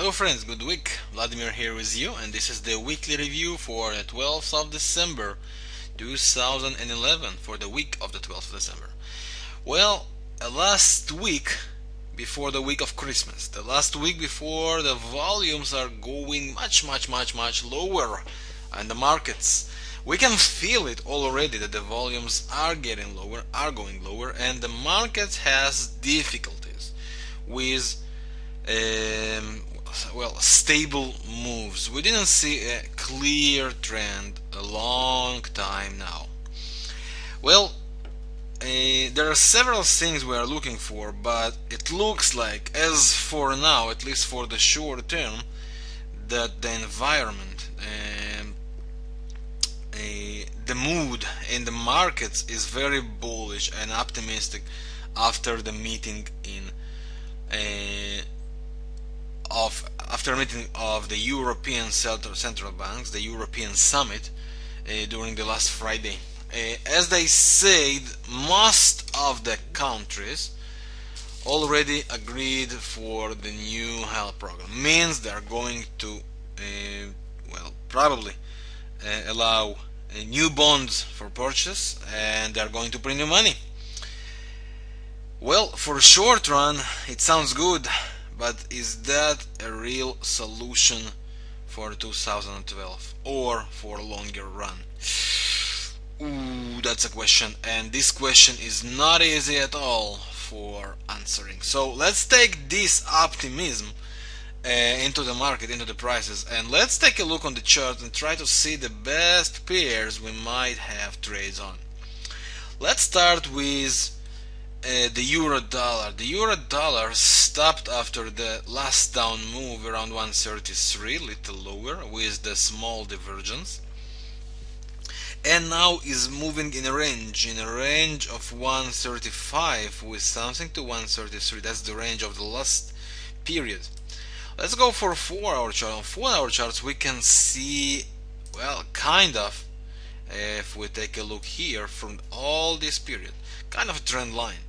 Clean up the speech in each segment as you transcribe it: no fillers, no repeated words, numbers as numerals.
Hello friends, good week. Vladimir here with you, and this is the weekly review for the 12th of December 2011, for the week of the 12th of December. Well, last week before the week of Christmas, the last week before the volumes are going much lower in the markets. We can feel it already that the volumes are getting lower, are going lower, and the market has difficulties with stable moves. We didn't see a clear trend a long time now. Well, there are several things we are looking for, but it looks like, as for now, at least for the short term, that the environment, the mood in the markets is very bullish and optimistic after the meeting after meeting of the European central banks, the European summit during the last Friday. As they said, most of the countries already agreed for the new help program. Means they are going to probably allow new bonds for purchase, and they are going to print new money. Well, for a short run it sounds good, but is that a real solution for 2012 or for a longer run? Ooh, that's a question, and this question is not easy at all for answering. So let's take this optimism into the market, into the prices, and let's take a look on the chart and try to see the best pairs we might have trades on. Let's start with the euro dollar. The euro dollar stopped after the last down move around 133, little lower with the small divergence, and now is moving in a range of 135 with something to 133. That's the range of the last period. Let's go for 4-hour chart. On 4-hour charts we can see, well, kind of, if we take a look here from all this period, kind of a trend line.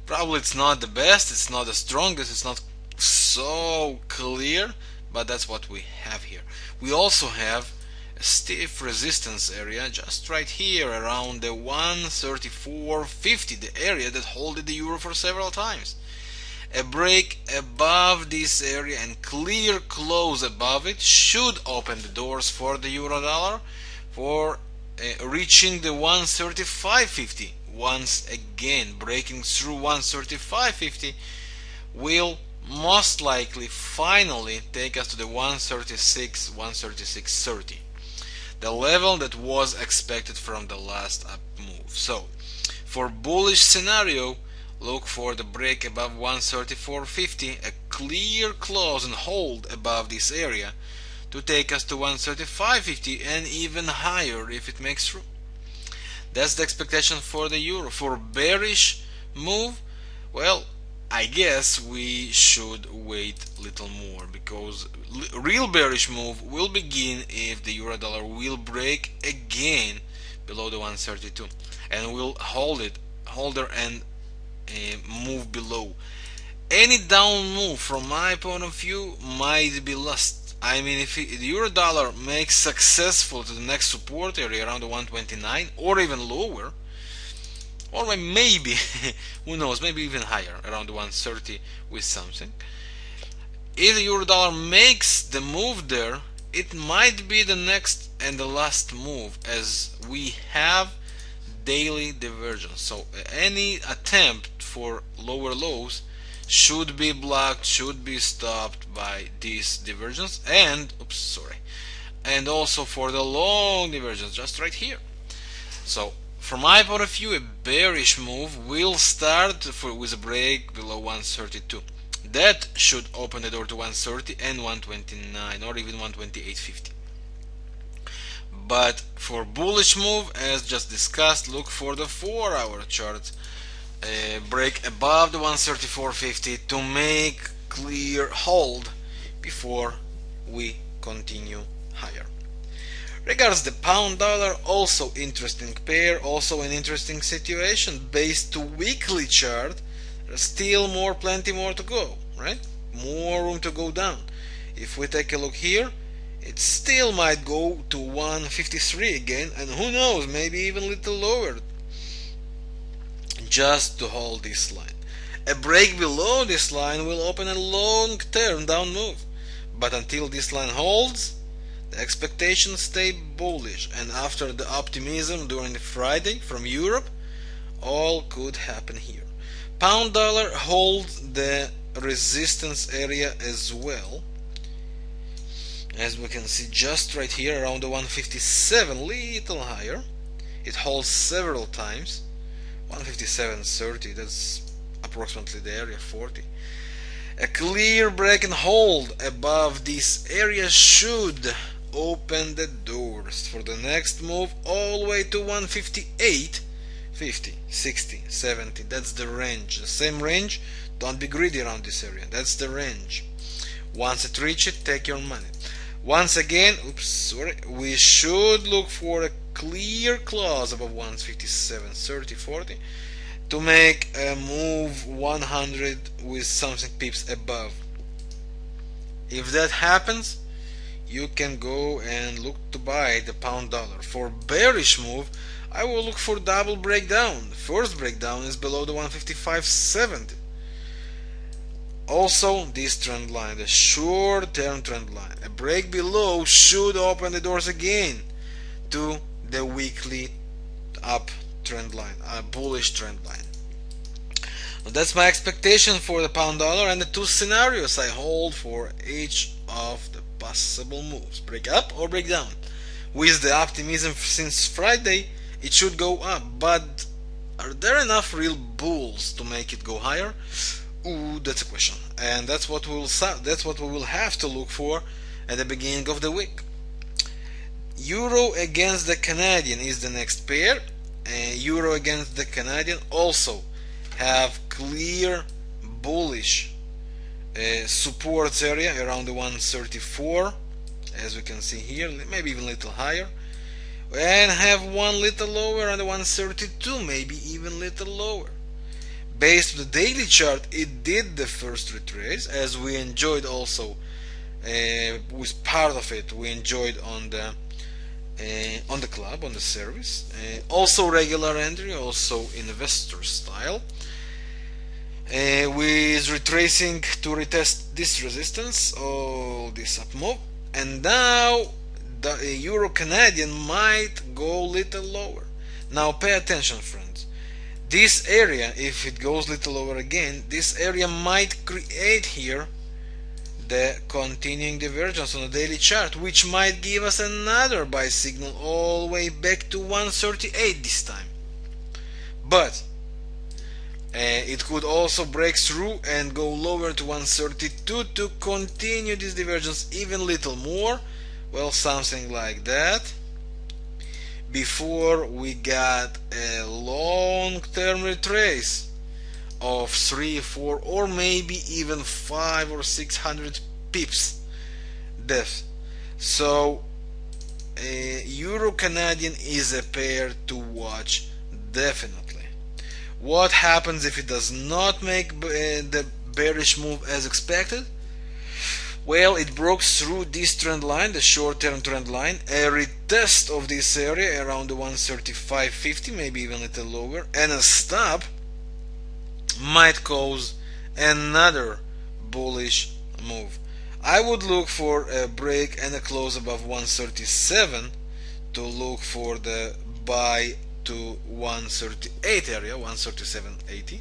Probably it's not the best, it's not the strongest, it's not so clear, but that's what we have here. We also have a stiff resistance area just right here around the 134.50, the area that held the euro for several times. A break above this area and clear close above it should open the doors for the euro dollar for reaching the 135.50. Once again, breaking through 135.50 will most likely finally take us to the 136.30, the level that was expected from the last up move. So for bullish scenario, look for the break above 134.50, a clear close and hold above this area to take us to 135.50 and even higher if it makes through. That's the expectation for the euro. For bearish move, well, I guess we should wait a little more, because real bearish move will begin if the euro dollar will break again below the 132 and will hold there and move below. Any down move from my point of view might be lost. I mean, if the euro dollar makes successful to the next support area around the 129 or even lower, or maybe who knows, maybe even higher around the 130 with something, if the euro dollar makes the move there, it might be the next and the last move, as we have daily divergence. So any attempt for lower lows should be blocked, should be stopped by this divergence, and and also for the long divergence just right here. So from my point of view, a bearish move will start with a break below 132. That should open the door to 130 and 129 or even 128.50. But for bullish move, as just discussed, look for the 4-hour chart. Break above the 134.50 to make clear hold before we continue higher. Regards the pound dollar, also interesting pair, also an interesting situation. Based to weekly chart, there's still plenty more to go, right? More room to go down. If we take a look here, it still might go to 153 again, and who knows, maybe even a little lower, just to hold this line. A break below this line will open a long-term down move, but until this line holds, the expectations stay bullish, and after the optimism during the Friday from Europe, all could happen here. Pound dollar holds the resistance area as well, as we can see just right here around the 157, little higher. It holds several times. 157.30, that's approximately the area 40. A clear break and hold above this area should open the doors for the next move all the way to 158, 50, 60, 70. That's the range, the same range. Don't be greedy around this area. That's the range. Once it reaches it, take your money. Once again, we should look for a clear close above 157.30, 40 to make a move 100 with something pips above. If that happens, you can go and look to buy the pound dollar. For bearish move, I will look for double breakdown. The first breakdown is below the 155.70. Also, this trend line, the short-term trend line, a break below should open the doors again to the weekly up trend line, a bullish trend line. Now, that's my expectation for the pound dollar and the two scenarios I hold for each of the possible moves, break up or break down. With the optimism since Friday, it should go up, but are there enough real bulls to make it go higher? Ooh, that's a question, and that's what we will have to look for at the beginning of the week. Euro against the Canadian is the next pair. Euro against the Canadian also have clear bullish support area around the 134, as we can see here, maybe even a little higher, and have one little lower on the 132, maybe even a little lower. Based on the daily chart, it did the first retrace, as we enjoyed also with part of it we enjoyed on the club, on the service, also regular entry, also investor style, with retracing to retest this resistance, all this up move, and now the Euro Canadian might go a little lower. Now pay attention, friends. This area, if it goes little lower again, this area might create here the continuing divergence on the daily chart, which might give us another buy signal all the way back to 138 this time. But it could also break through and go lower to 132 to continue this divergence even a little more, well, something like that, before we got a long-term retrace of 3, 4, or maybe even 500 or 600 pips depth. So Euro Canadian is a pair to watch definitely. What happens if it does not make the bearish move as expected? Well, it broke through this trend line, the short-term trend line, a retest of this area around the 135.50, maybe even a little lower, and a stop might cause another bullish move. I would look for a break and a close above 137 to look for the buy to 138 area, 137.80,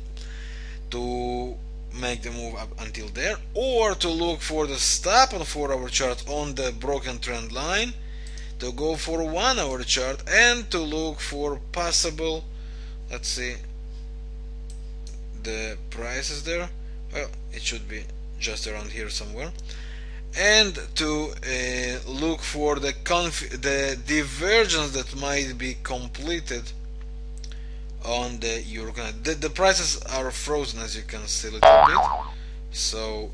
to make the move up until there, or to look for the stop on 4-hour chart on the broken trend line, to go for 1-hour chart, and to look for possible, let's see the prices there, well, it should be just around here somewhere, and to look for the divergence that might be completed on the Euro Canadian. The prices are frozen, as you can see a little bit. So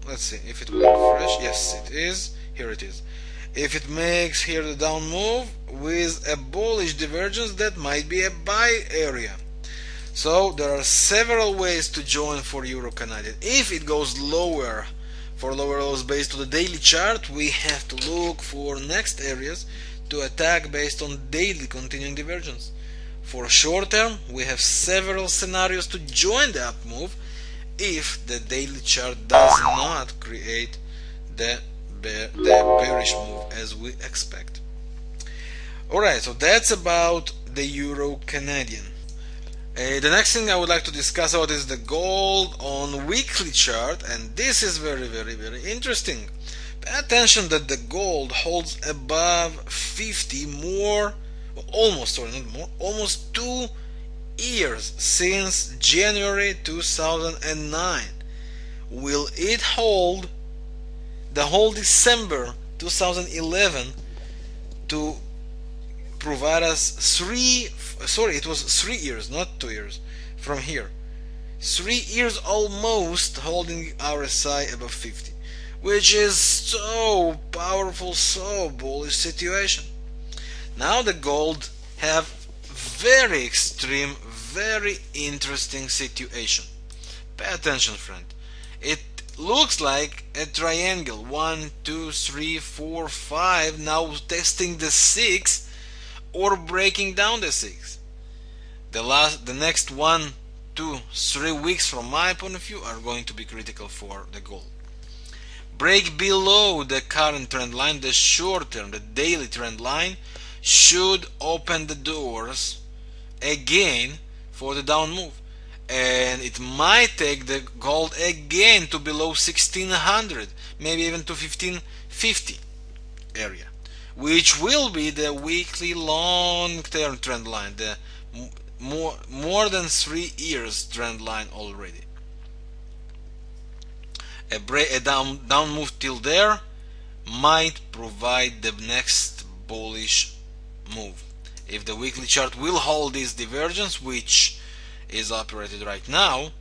let's see if it will refresh. Yes, it is. Here it is. If it makes here the down move with a bullish divergence, that might be a buy area. So there are several ways to join for Euro Canadian. If it goes lower For lower lows based on the daily chart, we have to look for next areas to attack based on daily continuing divergence. For short term, we have several scenarios to join the up move if the daily chart does not create the bearish move as we expect. Alright, so that's about the Euro Canadian. The next thing I would like to discuss about is the gold on weekly chart, and this is very interesting. Pay attention that the gold holds above 50 almost 2 years since January 2009. Will it hold the whole December 2011 to provide us 3 years, not 2 years from here. 3 years almost holding RSI above 50, which is so powerful, so bullish situation. Now the gold have very extreme, very interesting situation. Pay attention, friend. It looks like a triangle, 1 2 3 4 5, now testing the 6 or breaking down the 6. The next 1 2 3 weeks from my point of view are going to be critical for the gold. Break below the current trend line, the short term, the daily trend line, should open the doors again for the down move, and it might take the gold again to below 1600, maybe even to 1550 area, which will be the weekly long-term trend line, the more than 3 years trend line already. A down move till there might provide the next bullish move. If the weekly chart will hold this divergence, which is operated right now,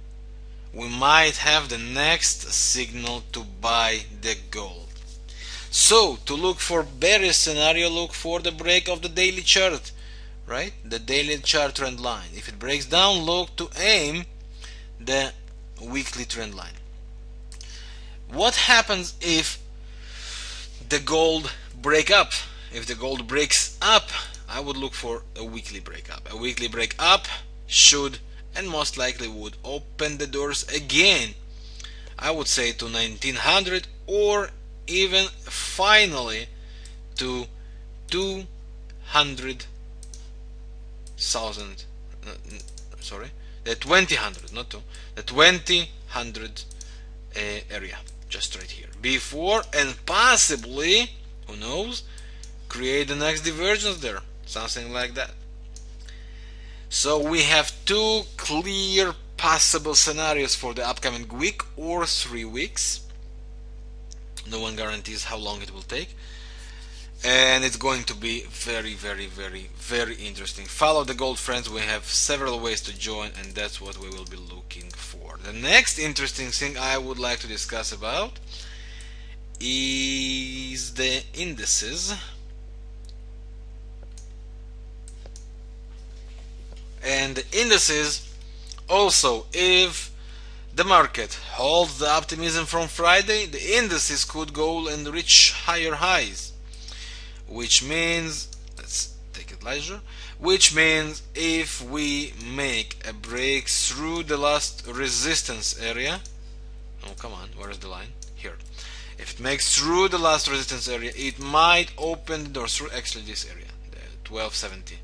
we might have the next signal to buy the gold. So to look for bearish scenario, look for the break of the daily chart, right? The daily chart trend line. If it breaks down, look to aim the weekly trend line. What happens if the gold break up? If the gold breaks up, I would look for a weekly breakup. A weekly breakup should and most likely would open the doors again, I would say, to 1900, or even finally to 200,000, sorry, the 2000, not 2, the 2000 area, just right here, before and possibly, who knows, create the next divergence there, something like that. So we have two clear possible scenarios for the upcoming week or 3 weeks. No one guarantees how long it will take, and it's going to be very interesting. Follow the gold, friends. We have several ways to join, and that's what we will be looking for. The next interesting thing I would like to discuss about is the indices. And the indices also, if the market holds the optimism from Friday, the indices could go and reach higher highs, which means, let's take it leisure, which means if we make a break through the last resistance area, oh come on, where is the line? Here. If it makes through the last resistance area, it might open the door through actually this area, the 1270,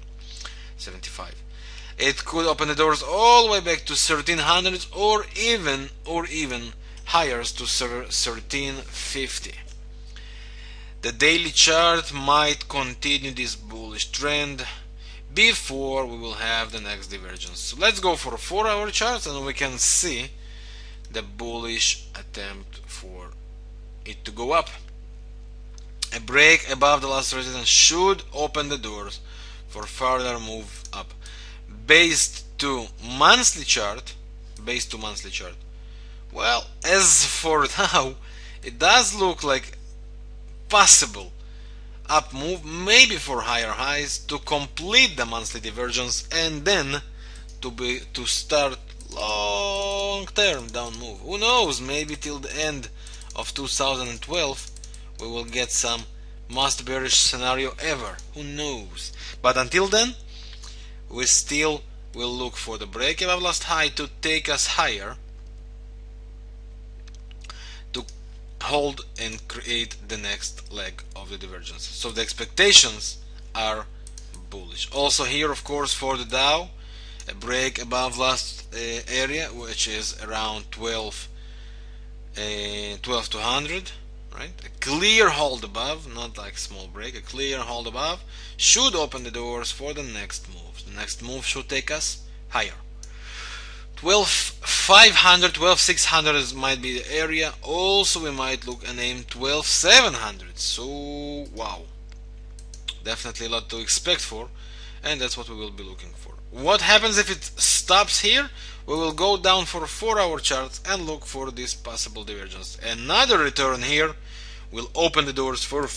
75. It could open the doors all the way back to 1300s, or even higher to 1350. The daily chart might continue this bullish trend before we will have the next divergence. So let's go for 4-hour charts, and we can see the bullish attempt for it to go up. A break above the last resistance should open the doors for further move up. Based to monthly chart, well, as for now, it does look like possible up move, maybe for higher highs, to complete the monthly divergence, and then to start long term down move. Who knows, maybe till the end of 2012 we will get some most bearish scenario ever. Who knows? But until then, we still will look for the break above last high to take us higher, to hold and create the next leg of the divergence. So the expectations are bullish. Also here, of course, for the Dow, a break above last area, which is around 12,200, right? A clear hold above, not like small break, a clear hold above should open the doors for the next move. The next move should take us higher. 12,500, 12,600 might be the area. Also we might look and aim 12,700. So wow, definitely a lot to expect for, and that's what we will be looking for. What happens if it stops here? We will go down for 4-hour charts and look for this possible divergence. Another return here will open the doors for a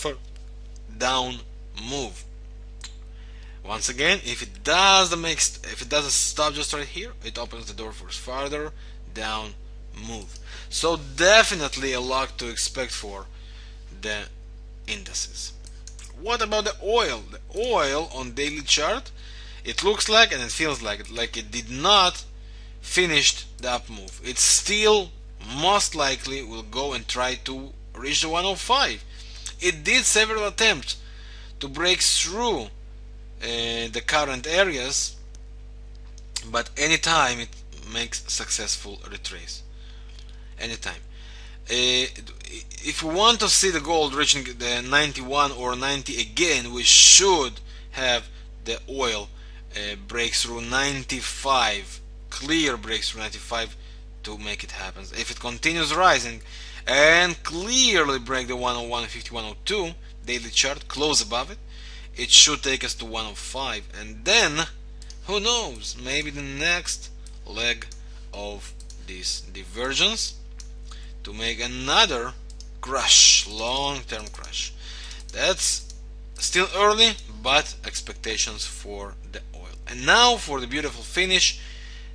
down move. Once again, if it doesn't stop just right here, it opens the door for further down move. So definitely a lot to expect for the indices. What about the oil? The oil on daily chart, it looks like and it feels like it did not finish the up move. It still most likely will go and try to reach the 105. It did several attempts to break through the current areas, but anytime it makes successful retrace. Anytime. If we want to see the gold reaching the 91 or 90 again, we should have the oil breakthrough 95, clear breakthrough 95 to make it happen. If it continues rising and clearly break the 101, 50, 102 daily chart, close above it, it should take us to 105, and then who knows, maybe the next leg of this divergence to make another crash, long-term crash. That's still early, but expectations for the oil. And now for the beautiful finish,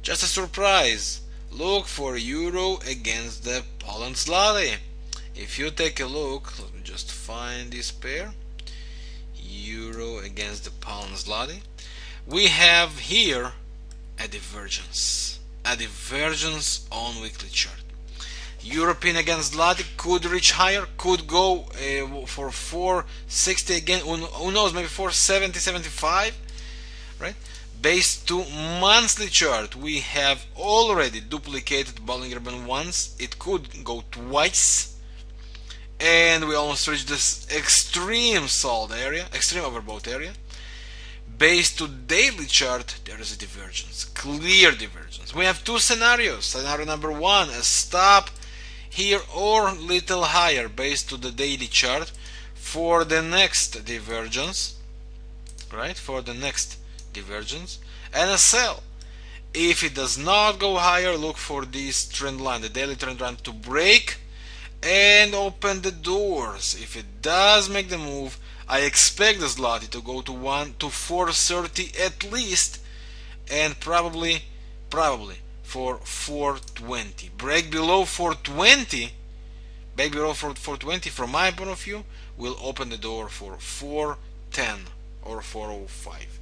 just a surprise. Look for euro against the Poland zloty. If you take a look, let me just find this pair, euro against the Poland zloty, we have here a divergence on weekly chart. European against zloty could reach higher, could go for 460 again, who knows, maybe 470, 75, right? Based to monthly chart, we have already duplicated Bollinger Band once. It could go twice, and we almost reached this extreme sold area, extreme overbought area. Based to daily chart, there is a divergence, clear divergence. We have two scenarios. Scenario number one, a stop here or little higher based to the daily chart for the next divergence, right? For the next divergence, and a sell. If it does not go higher, look for this trend line, the daily trend line, to break and open the doors. If it does make the move, I expect the zloty to go to 430 at least, and probably for 420. Break below 420, from my point of view, will open the door for 410 or 405.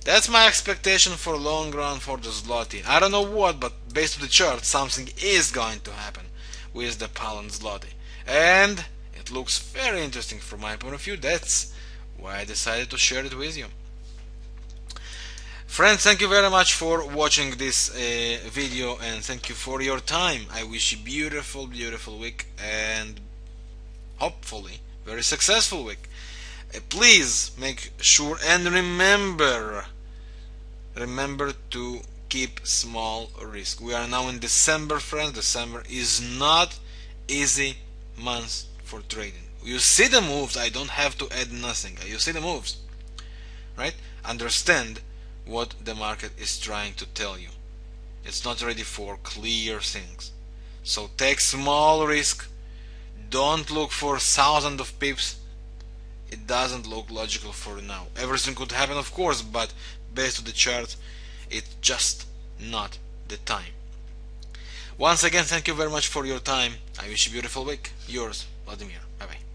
That's my expectation for long run for the zloty. I don't know what, but based on the chart, something is going to happen with the Poland zloty, and it looks very interesting from my point of view. That's why I decided to share it with you. Friends, thank you very much for watching this video, and thank you for your time. I wish you a beautiful week, and hopefully very successful week. Please make sure and remember to keep small risk. We are now in December, friends. December is not easy month for trading. You see the moves. I don't have to add nothing. You see the moves, right? Understand what the market is trying to tell you. It's not ready for clear things. So take small risk. Don't look for thousands of pips. It doesn't look logical for now. Everything could happen, of course, but based on the chart, it's just not the time. Once again, thank you very much for your time. I wish you a beautiful week. Yours, Vladimir. Bye bye.